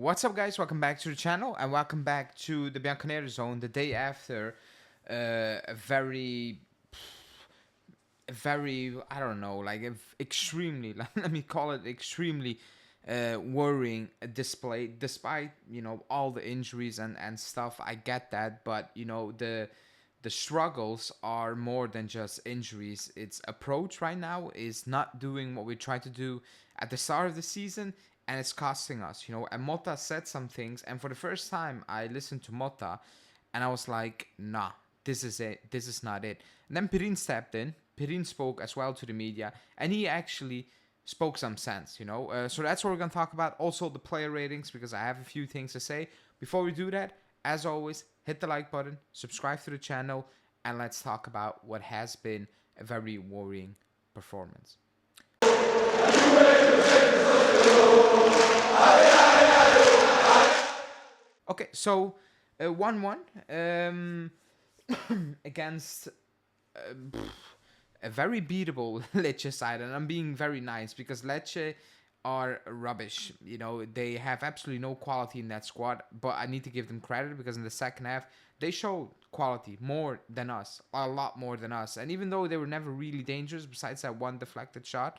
What's up, guys? Welcome back to the channel and welcome back to the Bianconeri zone the day after a very, I don't know, like extremely, let me call it extremely worrying display, despite, all the injuries and stuff. I get that, but, the struggles are more than just injuries. Its approach right now is not doing what we tried to do at the start of the season, and it's costing us. And Motta said some things, and for the first time, I listened to Motta, and I was like, nah, this is it. This is not it. And then Pirin stepped in. Pirin spoke as well to the media, and he actually spoke some sense. So that's what we're gonna talk about. Also the player ratings, because I have a few things to say. Before we do that, as always, hit the like button, subscribe to the channel, and let's talk about what has been a very worrying performance. Okay, so 1-1 against a very beatable Lecce side, and I'm being very nice because Lecce are rubbish. They have absolutely no quality in that squad, but I need to give them credit because in the second half they showed quality more than us, a lot more than us. And even though they were never really dangerous, besides that one deflected shot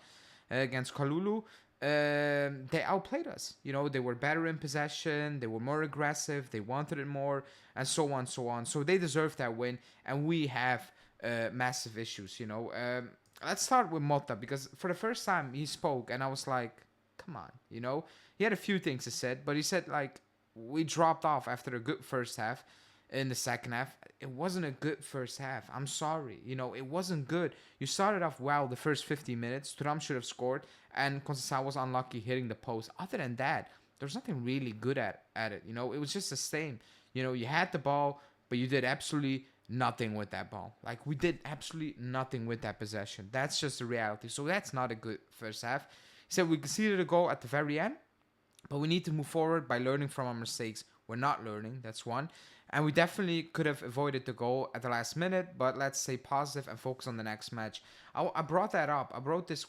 against Kalulu, they outplayed us. They were better in possession, they were more aggressive, they wanted it more, and so on, so on. So they deserve that win, and we have massive issues. Let's start with Motta, because for the first time he spoke, and I was like, come on. He had a few things he said, but he said, like, we dropped off after a good first half. In the second half, it wasn't a good first half. I'm sorry. It wasn't good. You started off well the first 50 minutes. Thuram should have scored, and Conceição was unlucky hitting the post. Other than that, there's nothing really good at it. It was just the same. You had the ball, but you did absolutely nothing with that ball. Like, we did absolutely nothing with that possession. That's just the reality. So that's not a good first half. He said we conceded a goal at the very end, but we need to move forward by learning from our mistakes. We're not learning. That's one. And we definitely could have avoided the goal at the last minute, but let's stay positive and focus on the next match. I brought that up. I brought this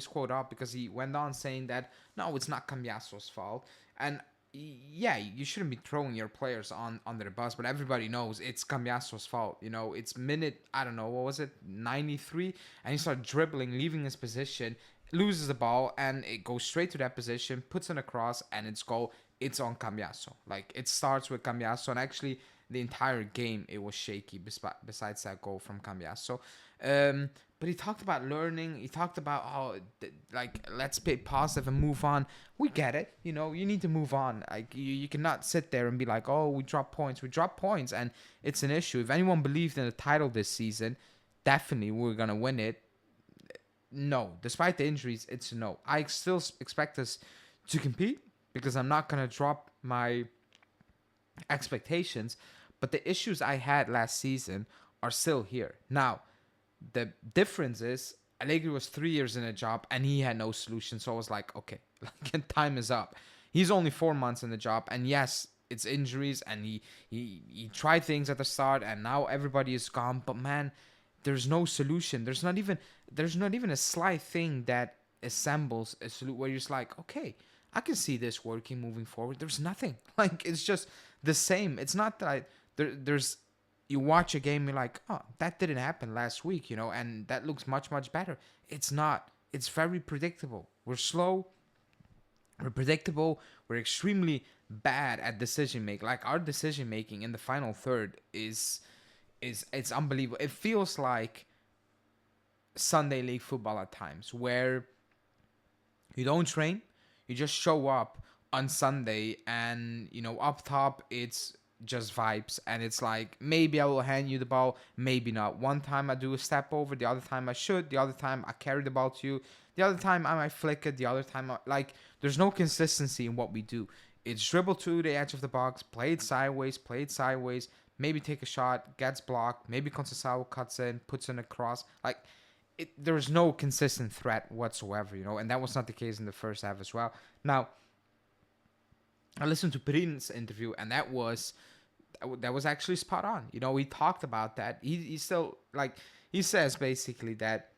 quote up because he went on saying that, no, it's not Cambiaso's fault. And yeah, you shouldn't be throwing your players under the bus, but everybody knows it's Cambiaso's fault. It's minute, I don't know, what was it, 93? And he started dribbling, leaving his position, loses the ball, and it goes straight to that position, puts in a cross, and it's goal. It's on Cambiaso. Like, it starts with Cambiaso, and actually the entire game it was shaky besides that goal from Cambiaso. But he talked about learning. He talked about how, like, let's be positive and move on. We get it. You need to move on. Like, you cannot sit there and be like, oh, we dropped points. We dropped points, and it's an issue. If anyone believed in the title this season, definitely we're going to win it. No. Despite the injuries, it's a no. I still expect us to compete because I'm not going to drop my expectations. But the issues I had last season are still here. Now, the difference is Allegri was 3 years in a job and he had no solution. So I was like, okay, time is up. He's only 4 months in the job. And yes, it's injuries, and he tried things at the start, and now everybody is gone. But man, there's no solution. There's not even a slight thing that assembles a solution where you're just like, okay, I can see this working moving forward. There's nothing. Like, it's just the same. It's not that there's you watch a game, you're like, oh, that didn't happen last week, and that looks much, much better. It's not. It's very predictable. We're slow. We're predictable. We're extremely bad at decision making. Like, our decision making in the final third is it's unbelievable. It feels like Sunday league football at times, where you don't train, you just show up on Sunday, and up top it's just vibes, and it's like, maybe I will hand you the ball, maybe not. One time I do a step over, the other time I should, the other time I carry the ball to you, the other time I might flick it, the other time there's no consistency in what we do. It's dribble to the edge of the box, play it sideways, maybe take a shot, gets blocked, maybe Conceição cuts in, puts in a cross. Like, there's no consistent threat whatsoever, and that was not the case in the first half as well. Now, I listened to Pirin's interview, and that was actually spot on. He talked about that. He still, like, he says basically that,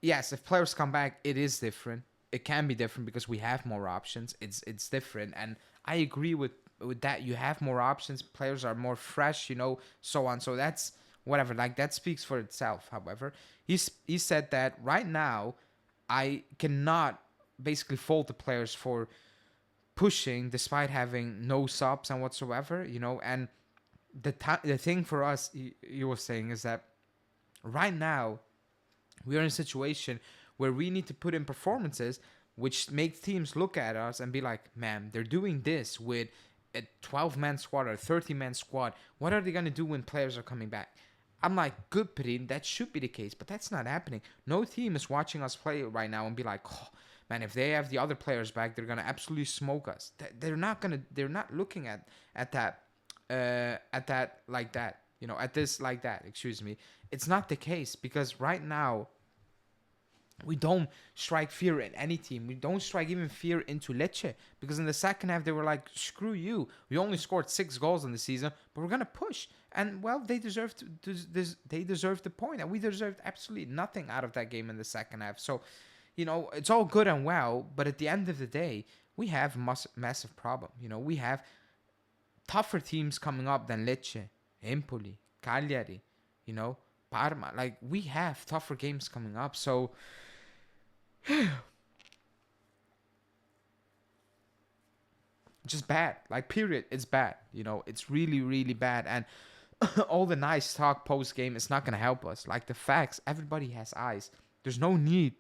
yes, if players come back, it is different. it can be different because we have more options. It's different, and I agree with that. You have more options. Players are more fresh, so on. So that's whatever. Like that speaks for itself. However, he said that right now, I cannot basically fault the players for pushing despite having no subs and whatsoever. And the thing for us, he was saying, is that right now we are in a situation where we need to put in performances which make teams look at us and be like, man, they're doing this with a 12-man squad or a 30-man squad. What are they going to do when players are coming back? I'm like, good, Perin, that should be the case, but that's not happening. No team is watching us play right now and be like, oh, man, if they have the other players back, they're going to absolutely smoke us. They're not looking at that like that, at this like that, excuse me. It's not the case, because right now we don't strike fear in any team. We don't strike even fear into Lecce, because in the second half they were like, screw you, we only scored 6 goals in the season, but we're gonna push. And well, they deserved the point, and we deserved absolutely nothing out of that game in the second half. So it's all good and well, but at the end of the day, we have a massive problem. We have tougher teams coming up than Lecce, Empoli, Cagliari, Parma. Like, we have tougher games coming up. So just bad. Like, period. It's bad. It's really, really bad. And all the nice talk post game is not gonna help us. Like, the facts, everybody has eyes. There's no need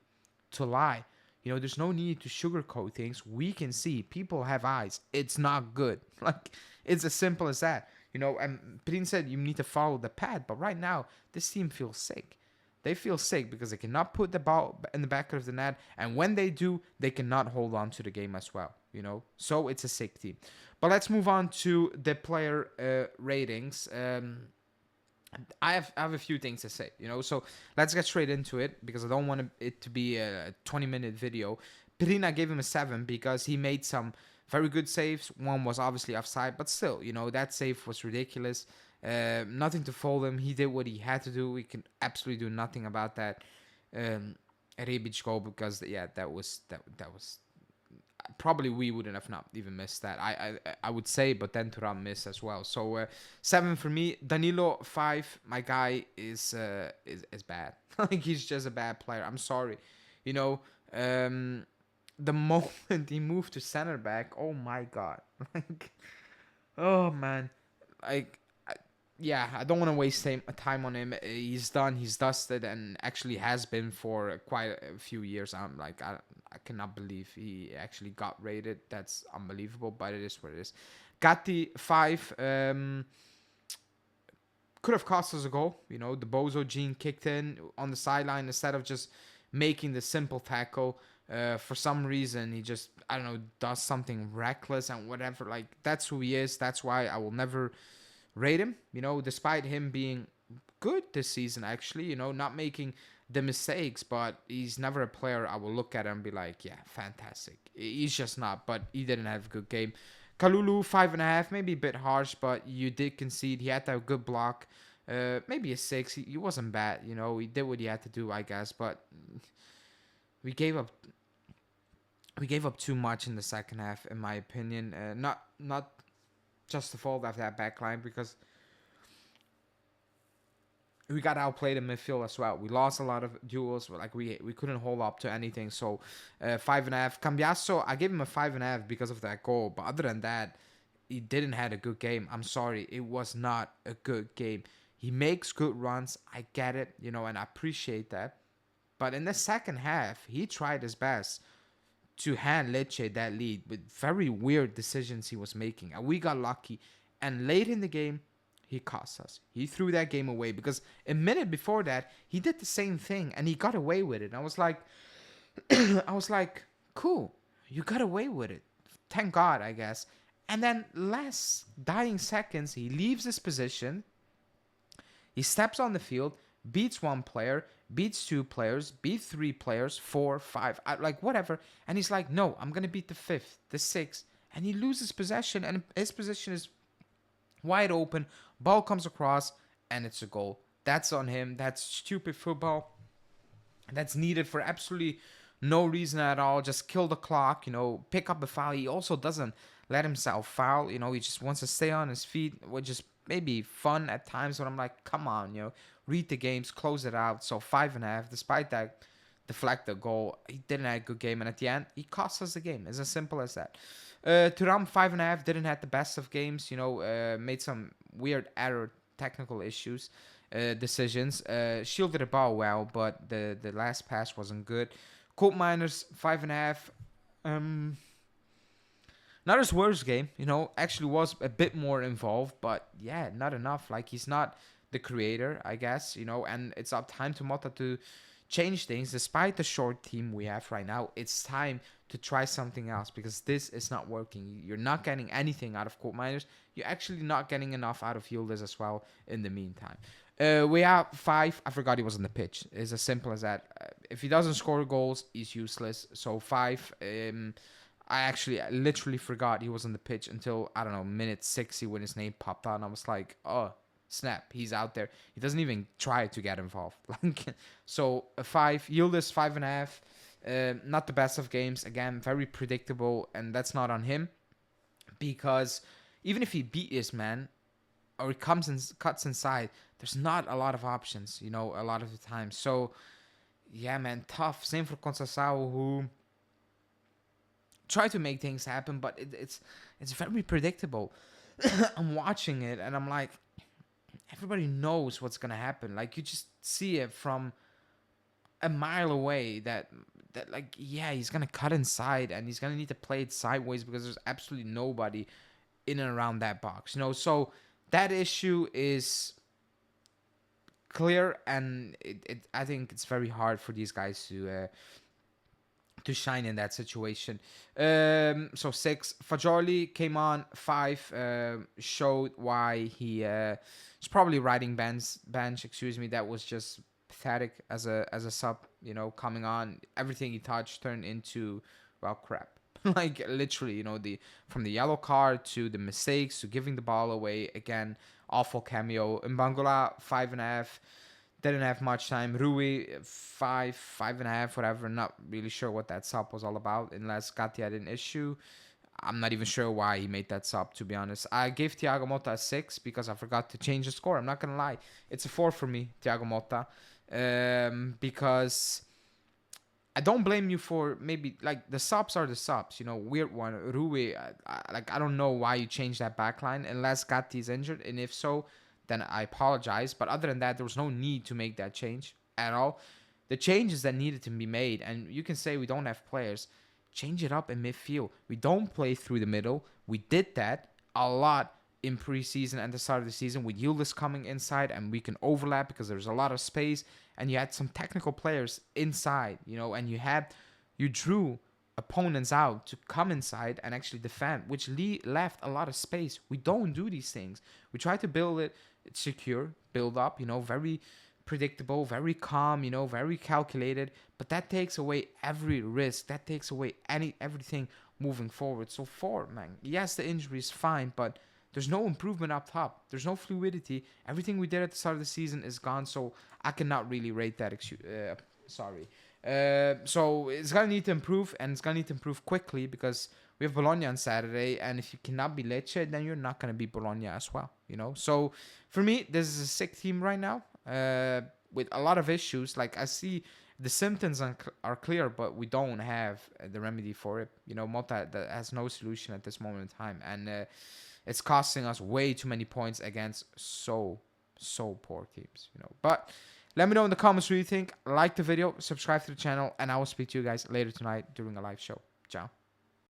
to lie. There's no need to sugarcoat things. We can see, people have eyes. It's not good. Like, it's as simple as that. And Prin said you need to follow the path, but right now this team feels sick. They feel sick because they cannot put the ball in the back of the net, and when they do, they cannot hold on to the game as well. So it's a sick team. But let's move on to the player ratings. I have a few things to say, so let's get straight into it, because I don't want it to be a 20-minute video. Pirina gave him a 7 because he made some very good saves. One was obviously offside, but still, that save was ridiculous. Nothing to fold him. He did what he had to do. We can absolutely do nothing about that Rebic goal, because that was probably we wouldn't have not even missed that. I would say, but then Thuram missed as well. So 7 for me. Danilo 5. My guy is bad. Like, he's just a bad player. I'm sorry. The moment he moved to center back, oh my god. Like, oh man. Like, I don't want to waste time on him. He's done. He's dusted, and actually has been for quite a few years. I'm like, I cannot believe he actually got rated. That's unbelievable, but it is what it is. Gatti 5. Could have cost us a goal. The Bozo gene kicked in on the sideline instead of just making the simple tackle. For some reason, he just, I don't know, does something reckless and whatever. Like, that's who he is. That's why I will never rate him, despite him being good this season, actually, not making the mistakes, but he's never a player I will look at and be like, yeah, fantastic. He's just not, but he didn't have a good game. Kalulu 5.5, maybe a bit harsh, but you did concede. He had that good block, maybe a 6. He wasn't bad, he did what he had to do, I guess, but we gave up too much in the second half, in my opinion. Not just the fault of that back line, because we got outplayed in midfield as well. We lost a lot of duels. Like, we couldn't hold up to anything. So 5.5. Cambiasso, I gave him a 5.5 because of that goal. But other than that, he didn't have a good game. I'm sorry. It was not a good game. He makes good runs. I get it, and I appreciate that. But in the second half, he tried his best to hand Lecce that lead with very weird decisions he was making. And we got lucky. And late in the game, he cost us. He threw that game away, because a minute before that, he did the same thing and he got away with it. And I was like, cool, you got away with it. Thank God, I guess. And then last dying seconds, he leaves his position. He steps on the field, beats one player, beats 2 players, beats 3 players, 4, 5, like whatever. And he's like, no, I'm going to beat the 5th, the 6th. And he loses possession, and his position is wide open. Ball comes across, and it's a goal. That's on him. That's stupid football. That's needed for absolutely No reason at all. Just kill the clock, pick up a foul. He also doesn't let himself foul. He just wants to stay on his feet, which is maybe fun at times. But I'm like, come on, read the games, close it out. So 5.5. Despite that deflected goal, he didn't have a good game, and at the end, he cost us the game. It's as simple as that. Thuram 5.5 didn't have the best of games. Made some weird error, technical issues, decisions. Shielded the ball well, but the last pass wasn't good. Colt Miners 5.5. Not his worst game, actually was a bit more involved, but yeah, not enough. Like, he's not the creator, I guess, and it's up time to Motta to change things. Despite the short team we have right now, it's time to try something else, because this is not working. You're not getting anything out of Colt Miners. You're actually not getting enough out of Yildiz as well in the meantime. We have 5. I forgot he was on the pitch. It's as simple as that. If he doesn't score goals, he's useless. So 5. I literally forgot he was on the pitch until, I don't know, minute 60 when his name popped on. I was like, oh, snap, he's out there. He doesn't even try to get involved. So a 5. Yildiz 5.5. Not the best of games. Again, very predictable, and that's not on him, because even if he beat his man or he comes and cuts inside, there's not a lot of options, a lot of the time. So yeah, man, tough. Same for Conceição, who try to make things happen, but it's very predictable. I'm watching it and I'm like, everybody knows what's gonna happen. Like, you just see it from a mile away that like, yeah, he's gonna cut inside and he's gonna need to play it sideways because there's absolutely nobody in and around that box. So that issue is clear, and I think it's very hard for these guys to shine in that situation. So 6. Fagioli came on 5. Showed why he is probably riding bench. Excuse me. That was just pathetic as a sub. Coming on, everything he touched turned into, well, crap. Like, literally, from the yellow card to the mistakes to giving the ball away. Again, awful cameo. Mbangula 5.5. Didn't have much time. Rui 5.5, whatever. Not really sure what that sub was all about, unless Gatti had an issue. I'm not even sure why he made that sub, to be honest. I gave Thiago Motta a 6 because I forgot to change the score. I'm not gonna lie, it's a 4 for me, Thiago Motta, because I don't blame you for, maybe, like, the subs are the subs. Weird one. Rui, I don't know why you changed that backline unless Gatti is injured, and if so, then I apologize. But other than that, there was no need to make that change at all. The changes that needed to be made, and you can say we don't have players, change it up in midfield. We don't play through the middle. We did that a lot in preseason and the start of the season with Yildiz coming inside, and we can overlap because there's a lot of space, and you had some technical players inside, and you drew opponents out to come inside and actually defend, which left a lot of space. We don't do these things. We try to build it secure, build up, very predictable, very calm, very calculated, but that takes away every risk. That takes away everything moving forward. So 4, man. Yes, the injury is fine, but there's no improvement up top. There's no fluidity. Everything we did at the start of the season is gone, so I cannot really rate that. Sorry. So it's gonna need to improve, and it's gonna need to improve quickly, because we have Bologna on Saturday, and if you cannot be Lecce, then you're not gonna be Bologna as well. So for me, this is a sick team right now, with a lot of issues. Like, I see the symptoms are clear, but we don't have the remedy for it. Motta that has no solution at this moment in time, and it's costing us way too many points against so poor teams. But let me know in the comments what you think. Like the video, subscribe to the channel, and I will speak to you guys later tonight during a live show. Ciao.